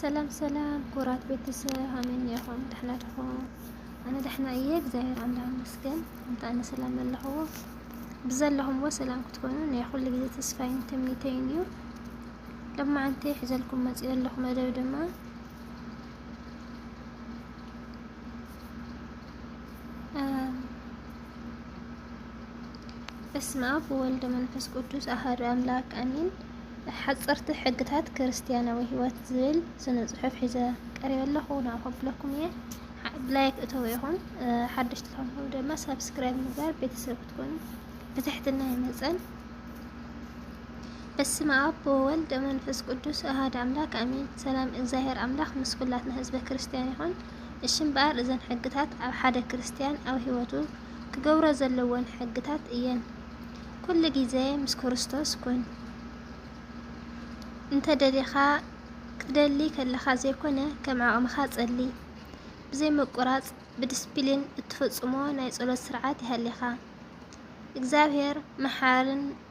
سلام سلام كورات بيتسا همين ياهم دحنا دحو أنا دحنا إياك زاهر عندها مسكن أنت أنا سلام الله هو بزال لهم وسلام كتكونون ياخل لي جديد تسفاين تمنيتين يو لما عنتي حزالكم مزيد لهم أدو دما اسم أب وولد منفس قدوس أحد أملاك أمين حصرت حقتات كريستيانوي هوات زل سنصحف حزا قريب الله هنا أحب لكم إياه لايك أتويهم حدش تفهموا دما سبسكرايب مزار بيتساب تكون فتحت لنا يمزل اسم أب وولد منفس قدوس أحد أملاك أمين سلام الزاهر أملاك مسكولاتنا حزب كريستياني هون الشنبار إذن حقتات أو حدا كريستيان أو هواتو كجورة زلوان حقتات إيان كل جزاء مس كريستوس كون انت دليخا كدلي كلخا زي كونه كمع أمخا تصلي بزي مقراص بدسبلين اتفصمو ناي صلوت سرعات يهليخا እግዚአብሔር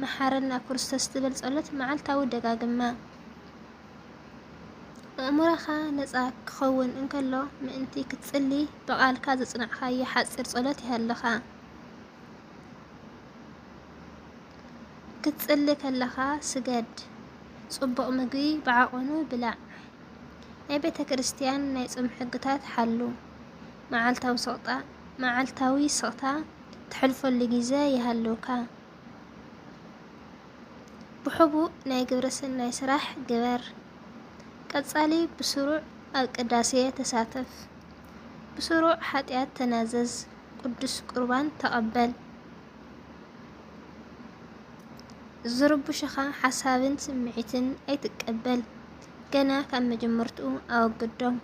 መሐረና ክርስቶስ ትብል ጸሎት መዓልታዊ ደጋግማ እምራኻ ነፃ ክኸውን እንከሎ ምእንቲ ክትጽሊ በቃልካ ዘጽናዕኻዮ ሓፂር ጸሎት ይሃለኻ ክትጽሊ ከለኻ ስገድ ጽቡቕ ምግቢ ብዓቕኑ ብላዕ ናይ ቤተ ክርስቲያን ናይ ጾም ሕግታት ሓሉ መዓልታዊ ስቕታ تحلفوا لجزاء يهلوكا بحبو ناي جبرسن ناي سراح جبر كتصالي بسرعة القداسية تساتف بسرعة حتيات تنازز قدس قربان تقبل الزرب شخا حسابن سمعتن أي تقبل كنا كان مجمرتو أو قدام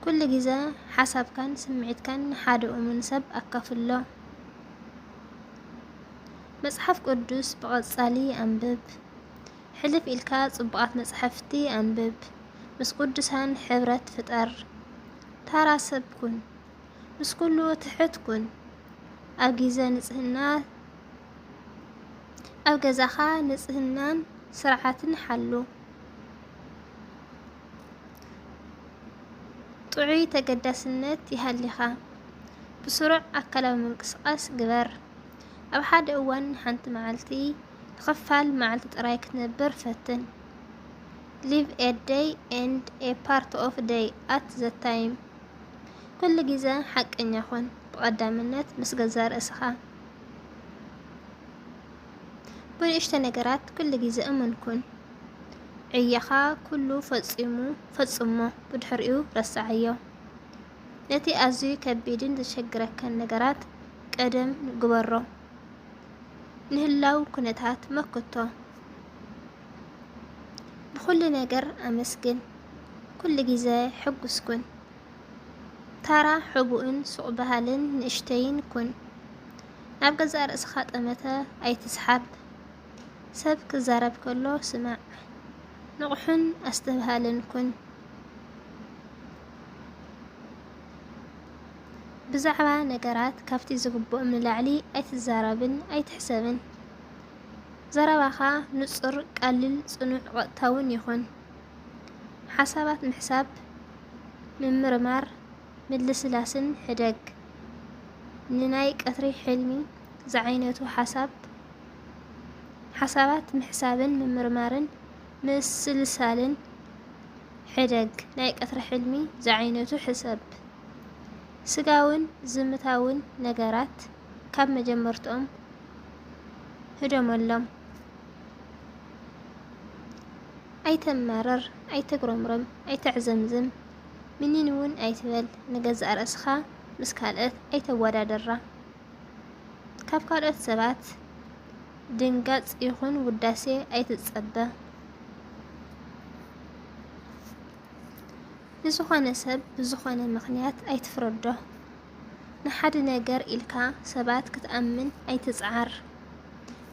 كل جزاء حسب كان سمعت كان حاد من سب أكفله مصحف قدوس بقصالي أنبب حلف إلكا صبقات مصحفتي أنبب مس قدسان حبرت فطر ترى سبكن مس كله تحتكن أو جزاء نصهنا أو جزاخا نصهنان سرعة حلو طعي تقدسنت يهليخا بسرعة أكلا منقصقاس قبر أو حد أوان حانت معلتي تخفال معلت ترايك نبر فتن live a day and a part of day at the time كل جزاء حق إن يخون بقدامنت مسجزار إسخا بون إشتنقرات كل جزاء منكن عيخا كله فتصمو بدحريو رسعيو نتي أزوي كبيدين تشجرك النجارات قدم جبرو نهلاو كنتات مكتو بكل نجر أمسكن كل جزاء حب سكن ترى حبؤن صعبهالن نشتين كن نبقى زار إسخات أمتا أي تسحب سبك زارب كله سمع نقحن أستبهالن كن بزعبا نقرات كافتي زقبو من العلي أي تزاربن أي تحسبن زرباخا نصر قلل صنوع وقتاون يخون حسابات محساب من مرمار من لسلاسن حدق نناي قطري حلمي زعينتو حسابات محسابن من مرمارن مسلسالن حدق نايك أثر حلمي زعينتو حساب سقاون زمتاون نقارات كاب مجمرتهم هدوم اللهم أي تمارر أي تقرمرم أي تعزمزم منينون أي تبل نقز أرسخا مسكالات أي توادا درة كاب كالات سبات دنقات يخون وداسي أي تتصبه بزخانة سب بزخانة مخنيات أي تفرده نحد نجار إلكا سبات كتأمن أي تسعر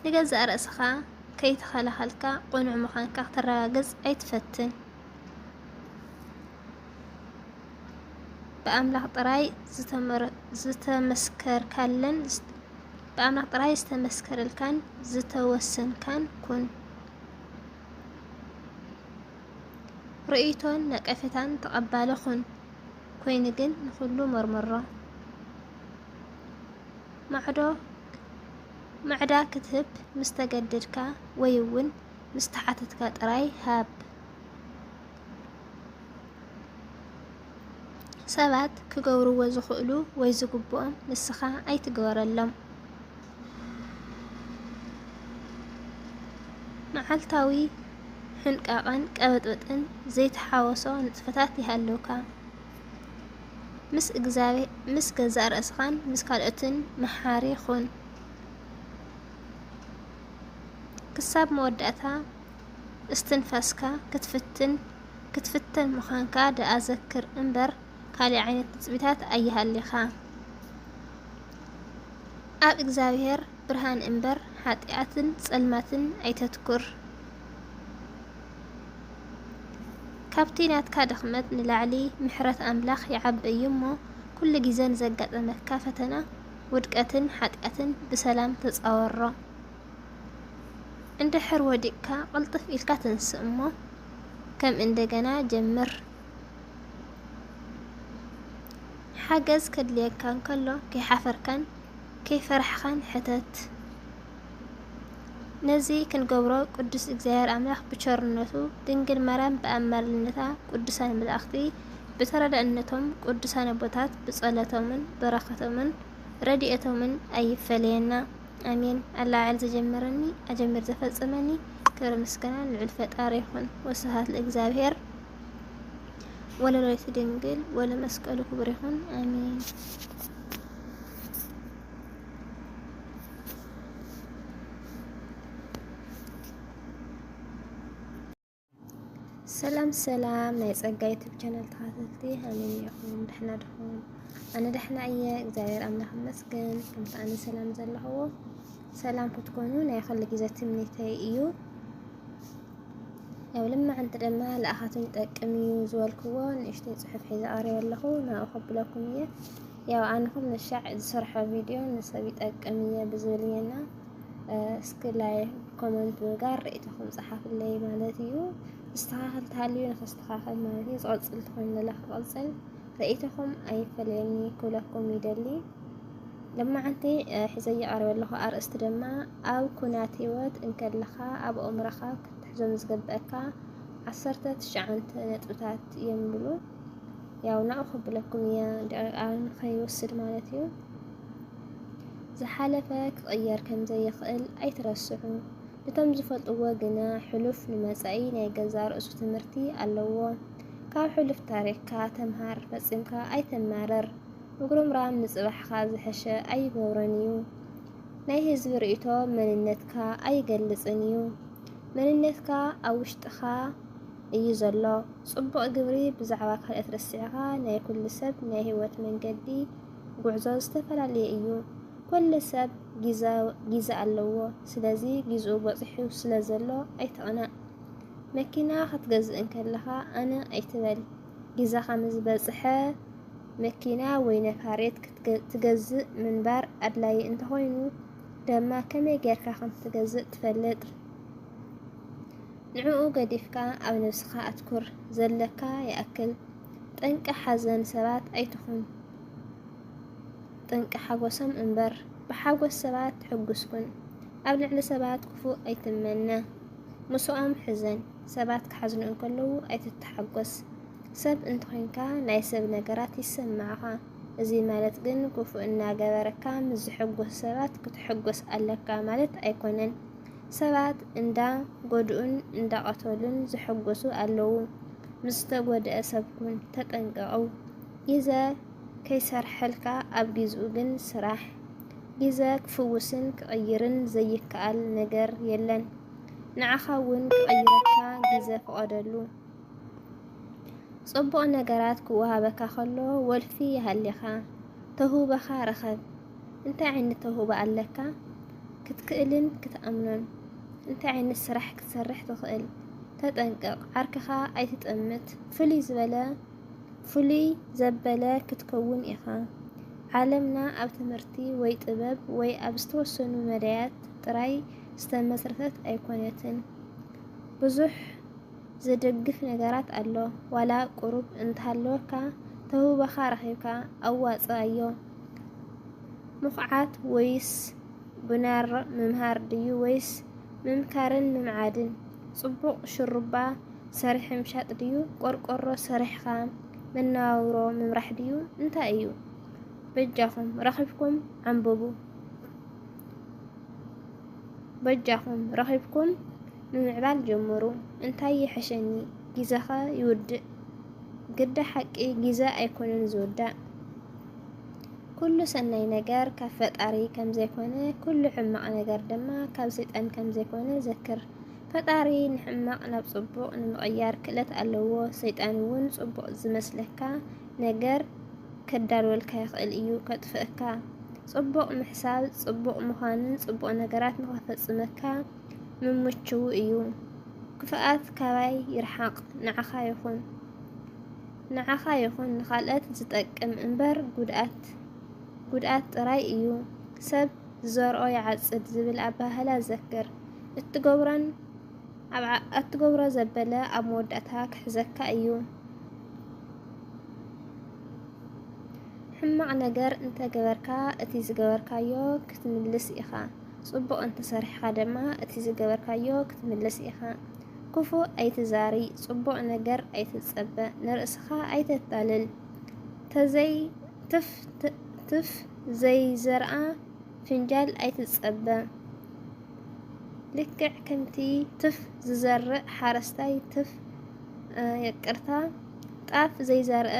نجز أرسخا كي تخلى خلكا قنع مخانكا تراجز أي تفتن بأملاح طراي زتمسكر كالن بأملاح طراي زتمسكر الكان زتوسن كان كن رئيتون نقفتان تقبالخون كوين جن نخلو مرمرة معدا كتب مستجددك ويون مستحاتتك تراي هاب سبات كجورو وزخلو ويزقبوهم نسخة أي تجور اللهم معلتاوي حنقاقن قبطبطن زيت حاوسو نطفتات يهلوكا مس جزاء رأسخان مس كالأتن محاري خون كساب مودعتها استنفاسكا كتفتن مخانكا دا أذكر انبر كالي عين التثبيتات أيها اللي خان أب إجزابير برهان انبر حاتئاتن سلماتن أي تذكر كابتينات كادخمت نلعلي محرة أملاخ يعب يمو كل جيزان زقات مكافتنا ودقاتن حاتئاتن بسلام تتصورو عند حر وديكا قلطف إلكا تنسمو كم اندقنا جمر حاجز كدليك كان كله كي حفر كان كي فرح كان حتت نزي كن قبرو قدس إجزاير أملاخ بشرنتو دنجل مرام بأمرلنتا قدسان بالأختي بترد أنتم قدسان بوتات بصلتهم بركتهم رديئتهم أي فلينا آمين الله عز جمرني أجمر زفزمني كرمسكنا لعلفة آريخون وسهات الإجزابير ولا ليت دنجل ولا مسكالو كبريخون آمين سلام نايس أجايتب channel تخاطلتي همين يخون دحنا دخون أنا دحنا أيه إجزاير أملاح مسكن كنت أنا سلام زله هو سلام كتكونوا نايخلي جزاتي منيتي إيو ያው ለማዓንቲ ድማ ለኣኻቱን ጠቅም እዩ ዝበልክዎ ንእሽተይ ጽሑፍ ሒዘ ቀሪበ ኣለኹ ንኣኸብለኩም እየ ያው ኣንኹም ንሻዕ ዝሰርሖ ቪድዮ ንሰብ ይጠቅም እየ ብዝብል እየና እስኪ ላይ ኮመንት ምግባር ርእይትኩም ጸሓፍለይ ማለት እዩ ዝተኻኸል ተሃልዩ ንኸስተኻኸል ማለት እዩ ዝቐፅል ትኾን ዘላ ክቐፅል ርእይትኩም ኣይፈለየኒ ክብለኩም ይደሊ ለማዓንቲ ሒዘየ ቀሪበ ኣለኹ ኣርእስቲ ድማ ኣብ ኩናት ህይወት እንከለኻ ኣብ ኣእምሮኻ زم زقبأك 19 نقطات ينبلو ያው ናእኹ ብለኩም ያን ከይወስድ ማለት እዩ ዝሓለፈ ክቕየር ከም ዘይኽእል ኣይትረስዑ ነቶም ዝፈልጥዎ ግና ሕሉፍ ንመጻኢ ናይ ገዛ ርእሱ ትምህርቲ ኣለዎ ካብ ሕሉፍ ታሪኽካ ተምሃር ፈጺምካ ኣይተማረር ምጉርምራም ንጽባሕካ ዝሐሸ ኣይገብረን እዩ ናይ ህዝቢ ርእይቶ መንነትካ ኣይገልጽን እዩ መንነትካ ኣብ ውሽጥኻ እዩ ዘሎ ጽቡቕ ግብሪ ብዛዕባ ካልኦት ረሲዕኻ ናይ ኩሉ ሰብ ናይ ህይወት መንገዲ ጉዕዞ ዝተፈላለየ እዩ ኩሉ ሰብ ጊዜ ኣለዎ ስለዚ ጊዜኡ በፂሑ ስለ ዘሎ ኣይተቐናእ መኪና ክትገዝእ እንከለኻ ኣነ ኣይትበል ጊዜኻ ምስ በፅሐ መኪና ወይ ነፋሬት ክትገዝእ ምንባር ኣድላይ እንተኾይኑ ደማ ከመይ ጌርካ ከም ትገዝእ ትፈልጥ ንዕኡ ገዲፍካ ኣብ ነፍስኻ ኣትኩር ዘለካ ይኣክል ጠንቂ ሓዘን ሰባት ኣይትኹን ጠንቂ ሓጎሶም እምበር ብሓጎስ ሰባት ትሕጉስኩን ኣብ ልዕሊ ሰባት ክፉእ ኣይትመነ ምስኦም ሕዘን ሰባት ክሓዝኑ እንከለዉ ኣይትተሓጎስ ሰብ እንትኾንካ ናይ ሰብ ነገራት ይሰማዓኻ እዚ ማለት ግን ክፉእ እናገበረካ ምስ ዝሕጎስ ሰባት ክትሕጎስ ኣለካ ማለት ኣይኮነን ሰባት እንዳ ጎድኡን እንዳ ቀተሉን ዝሕጎሱ ኣለዉ ምስ ተጎድአ ሰብኩን ተጠንቀቁ ግዜ ከይሰርሐልካ ኣብ ጊዜኡ ግን ስራሕ ግዜ ክፍውስን ክቕይርን ዘይከኣል ነገር የለን ንዓኻ እውን ክቕይረካ ግዜ ፍቐደሉ ጽቡቕ ነገራት ክወሃበካ ከሎ ወልፊ ይሃሊኻ ተሁበኻ ረኸብ እንታይ ዓይነት ተሁባ ኣለካ ክትክእልን ክትኣምኖን እንታይ ዓይነት ስራሕ ክትሰርሕ ትኽእል ተጠንቀቕ ዓርክኻ ኣይትጠምት ፍሉይ ዘበለ ክትከውን ኢኻ ዓለምና ኣብ ትምህርቲ ወይ ጥበብ ወይ ኣብ ዝተወሰኑ መዳያት ጥራይ ዝተመስረተት ኣይኮነትን ብዙሕ ዘደግፍ ነገራት ኣሎ ዋላ ቁሩብ እንተሃለወካ ተውበኻ ረኺብካ ኣዋፅኣዮ ምኹዓት ወይስ ብናር ምምሃር ድዩ ወይስ ምምካርን ምምዓድን ጽቡቕ ሽሩባ ሰሪሕ ምሻጥ ድዩ ቆርቆሮ ሰሪሕኻ መነባብሮ ምምራሕ ድዩ እንታይ እዩ በጃኹም ረኺብኩም አንብቡ በጃኹም ረኺብኩም ንምዕባል ጀምሩ እንታይ ይሕሸኒ ጊዜኻ ይውድእ ግደ ሓቂ ጊዜ ኣይኮነን ዝውዳእ ኩሉ ሰናይ ነገር ካብ ፈጣሪ ከም ዘይኮነ ኩሉ ሕማቕ ነገር ድማ ካብ ሰይጣን ከም ዘይኮነ ዘክር ፈጣሪ ንሕማቕ ናብ ጽቡቕ ንምቕያር ክእለት ኣለዎ ሰይጣን እውን ጽቡቕ ዝመስለካ ነገር ከዳልወልካ ይኽእል እዩ ከጥፍእካ ጽቡቕ ምሕሳብ ጽቡቕ ምዃንን ጽቡቕ ነገራት ንኸፈጽመካ ምምችው እዩ ክፍኣት ካባይ ይርሓቕ ንዓኻ ይኹን ንኻልኦት ዝጠቅም እምበር ጉድኣት ጥራይ እዩ ሰብ ዝዘርኦ ይዓጽድ ዝብል ኣባህላ ዘክር እትገብሮ ዘበለ ኣብ መወዳእታ ክሕዘካ እዩ ሕማቕ ነገር እንተገበርካ እቲ ዝገበርካዮ ክትምልስ ኢኻ ጽቡቕ እንተሰሪሕካ ድማ እቲ ዝገበርካዮ ክትምልስ ኢኻ ክፉእ ኣይትዛሪ ጽቡቕ ነገር ኣይትጸበእ ንርእስኻ ኣይተታልል ትፍ ዘይዘርአ ፍንጃል ኣይትጸበ ልክዕ ከምቲ ትፍ ዝዘርእ ሓረስታይ ትፍ የቅርታ ጣፍ ዘይዘርአ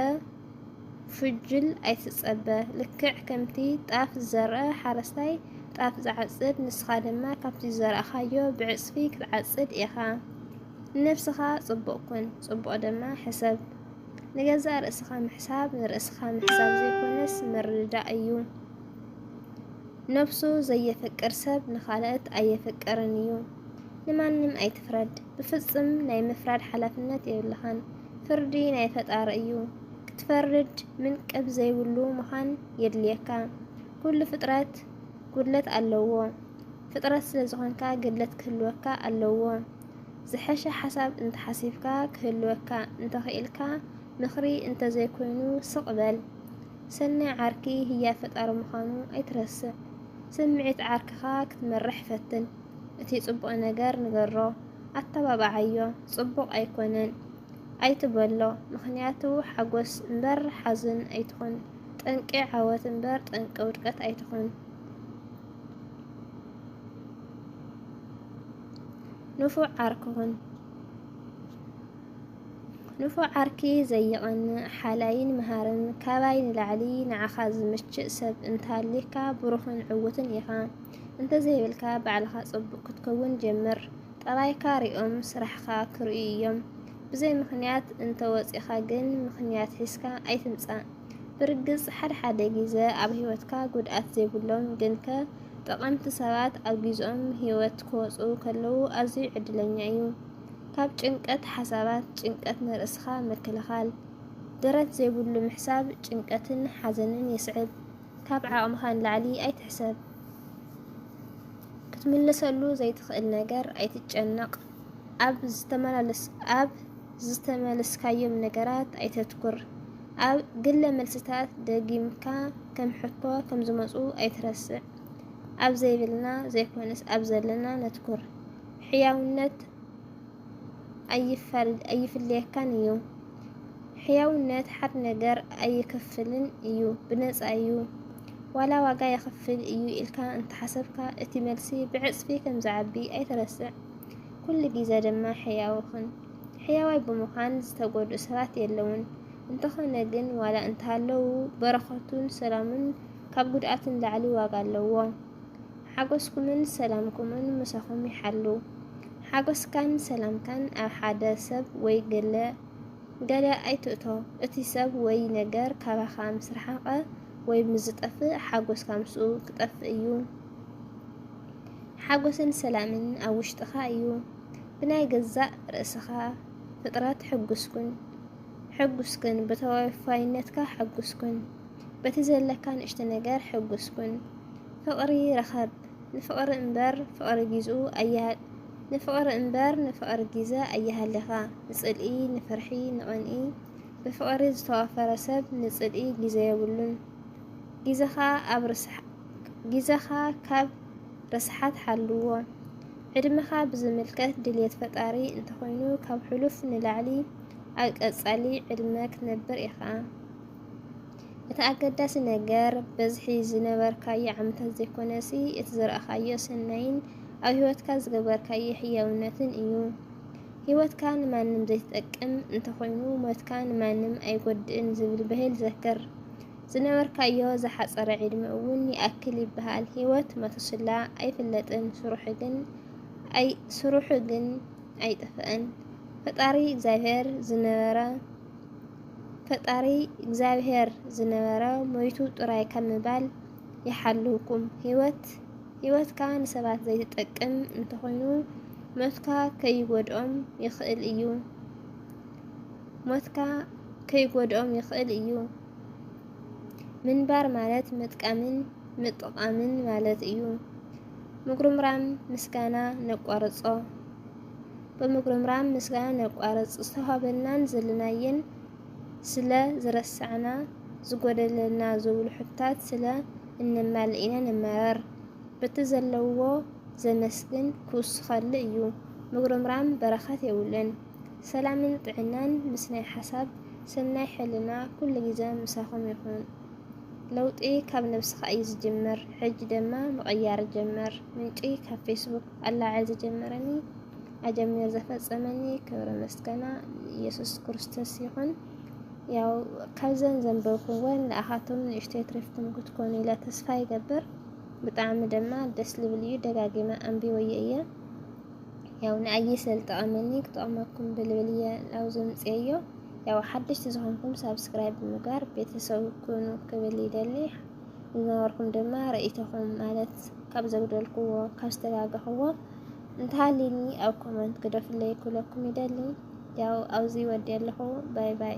ፍጅል ኣይትጸበ ልክዕ ከምቲ ጣፍ ዝዘርአ ሓረስታይ ጣፍ ዝዓጽድ ንስኻ ድማ ካብቲ ዝዘርኣኻዮ ብዕጽፊ ክትዓጽድ ኢኻ ንነፍስኻ ጽቡቕ ኩን ጽቡቕ ድማ ሕሰብ ንገዛእ ርእስኻ ምሕሳብ ንርእስኻ ምሕሳብ ዘይኮነስ ምርዳእ እዩ ነፍሱ ዘየፍቅር ሰብ ንኻልኦት ኣየፍቅርን እዩ ንማንም ኣይትፍረድ ብፍጽም ናይ ምፍራድ ሓላፍነት የብልኻን ፍርዲ ናይ ፈጣሪ እዩ ክትፈርድ ምንቅብ ዘይብሉ ምዃን የድልየካ ኩሉ ፍጥረት ጉድለት ኣለዎ ፍጥረት ስለ ዝኾንካ ግድለት ክህልወካ ኣለዎ ዝሐሸ ሓሳብ እንተሓሲብካ ክህልወካ እንተኽኢልካ ምኽሪ እንተዘይኮይኑ ስቕ በል ሰናይ ዓርኪ ህያ ፈጣሪ ምዃኑ ኣይትረስዕ ስምዒት ዓርክኻ ክትመርሕ ፈትን እቲ ጽቡቕ ነገር ንገሮ ኣተባብዓዮ ጽቡቕ ኣይኮነን ኣይትበሎ ምኽንያቱ ሓጎስ እምበር ሓዘን ኣይትኹን ጠንቂ ዓወት እምበር ጠንቂ ውድቀት ኣይትኹን ንፉዕ ዓርኪ ዘይቐንእ ሓላይን መሃርን ካባይ ንላዕሊ ንዓኻ ዝምችእ ሰብ እንተሃሊካ ብሩኽን ዕውትን ኢኻ እንተዘይብልካ ባዕልኻ ጽቡቕ ክትከውን ጀምር ጠባይካ ሪኦም ስራሕኻ ክርእዩ እዮም ብዘይ ምኽንያት እንተወፂኻ ግን ምኽንያት ሒዝካ ኣይትምጻእ ብርግጽ ሓደ ጊዜ ኣብ ህይወትካ ጉድኣት ዘይብሎም ግንከ ጠቐምቲ ሰባት ኣብ ጊዜኦም ህይወት ክወፁ ከለዉ ኣዝዩ ዕድለኛ እዩ ካብ ጭንቀት ሓሳባት ጭንቀት ንርእስኻ ምክልኻል ደረት ዘይብሉ ምሕሳብ ጭንቀትን ሓዘንን የስዕብ ካብ ዓቕምኻ ንላዕሊ ኣይትሕሰብ ክትምለሰሉ ዘይትኽእል ነገር ኣይትጨነቕ ኣብ ዝተመለስካዮም ነገራት ኣይተትኩር ኣብ ግለ መልስታት ደጊምካ ከም ሕቶ ከም ዝመፁ ኣይትረስዕ ኣብ ዘይብልና ዘይኮነስ ኣብ ዘለና ነትኩር ሕያውነት ኣይፍልየካን እዩ ሕያውነት ሓደ ነገር ኣይከፍልን እዩ ብነፃ እዩ ዋላ ዋጋ ይኸፍል እዩ ኢልካ እንተሓሰብካ እቲ መልሲ ብዕጽፊ ከም ዝዓቢ ኣይትረስዕ ኩሉ ጊዜ ድማ ሕያውኽን ሕያዋይ ብምዃን ዝተጎድኡ ሰባት የለውን እንተኾነ ግን ዋላ እንተሃለዉ በረኸቱን ሰላሙን ካብ ጉድኣትን ላዕሊ ዋጋ ኣለዎ ሓጎስኩምን ሰላምኩምን ምሳኹም ይሓሉ ሓጎስካን ሰላምካን ኣብ ሓደ ሰብ ወይ ገለ ኣይትእቶ እቲ ሰብ ወይ ነገር ካባኻ ምስ ረሓቐ ወይ ምዝጠፍእ ሓጎስካ ምስኡ ክጠፍእ እዩ ሓጎስን ሰላምን ኣብ ውሽጥኻ እዩ ብናይ ገዛእ ርእስኻ ፍጥረት ሕጉስኩን በተወፋይነትካ ሕጉስኩን በቲ ዘለካ ንእሽተ ነገር ሕጉስኩን ፍቕሪ ረኸብ ንፍቕሪ እምበር ፍቕሪ ጊዜኡ نفقر انبر نفقر جيزة أيهالخا نسألئي نفرحي نغنئي بفقر زتوافر سب نسألئي جيزة يبلون جيزخا كاب رسحات حلوه عدمخا بزملكت دليت فطاري انت خوينو كاب حلف نلعلي أقصالي عدمك نبر إخا يتأكدس نجار بزحي زنبركاي عمتها زيكونسي يتزرأخايو سنين أو هيوتكا زغبركاي حياونتن إيو هيوتكا نمانم زيتأكم انت خوينو موتكا نمانم أيقودن زبل بهل ذكر زنبركايو زحصر عدم أون يأكل بهال هيوت ما تسلا أي فلتن سروحجن أي طفئن فطاري እግዚአብሔር ዝነበረ ሞይቱ ጥራይ ከምባል ይሐልውኩም ህይወትካ ንሰባት ዘይትጠቅም እንተኾይኑ ሞትካ ከይጎድኦም ይኽእል እዩ ምንባር ማለት ምጥቃምን ማለት እዩ ምጉርምራም ምስጋና ነቋርጾ በምጉርምራም ምስጋና ነቋርጽ ዝተሃበናን ዘለናየን ስለ ዝረሳዕና ዝጎደለና ዝብሉ ሕታት ስለ እንማልኢና ነመረር በተዘለዎ ዘመስግን ክውስኸል እዩ ምጉርምራም በረኸት የውለን ሰላምን ጥዕናን ምስናይ ሓሳብ ሰናይ ሕልና ኩሉ ግዜ ምሳኹም ይኹን ለውጢ ካብ ነብስኻ እዩ ዝጅመር ሕጂ ደማ ምቕያር ጀመር ምንጪ ካብ ፌስቡክ ኣላዓል ዝጀመረኒ ኣጀሚር ዘፈጸመኒ ክብረ መስገና ኢየሱስ ክርስቶስ ይኹን ያው ካብዘን ዘንበብኩወን ንኣኻቶም ንእሽተይ ትረፍትም ክትኮኑ ኢለ ተስፋ ይገብር ብጣዕሚ ደማ ደስ ልብል እዩ ደጋጊመ ኣንቢበየ እየ ያው ንኣየ ስለዝጠቐመኒ ክጠቕመኩም ብልብል እየ ናብዚ ምፅአዮ ያው ሓደሽቲ ዝኾንኩም ሳብስክራይብ ብምግባር ቤተሰብ ኩኑ ክብል ይደሊ ዝነበርኩም ድማ ርእይተኹም ማለት ካብ ዘግደልክዎ ካብ ዝተጋገኽዎ እንተሃሊኒ ኣብ ኮመንት ክደፍለይ ኩለኩም ይደሊ ያው ኣብዚ ወዲ ኣለኹ ባይ ባይ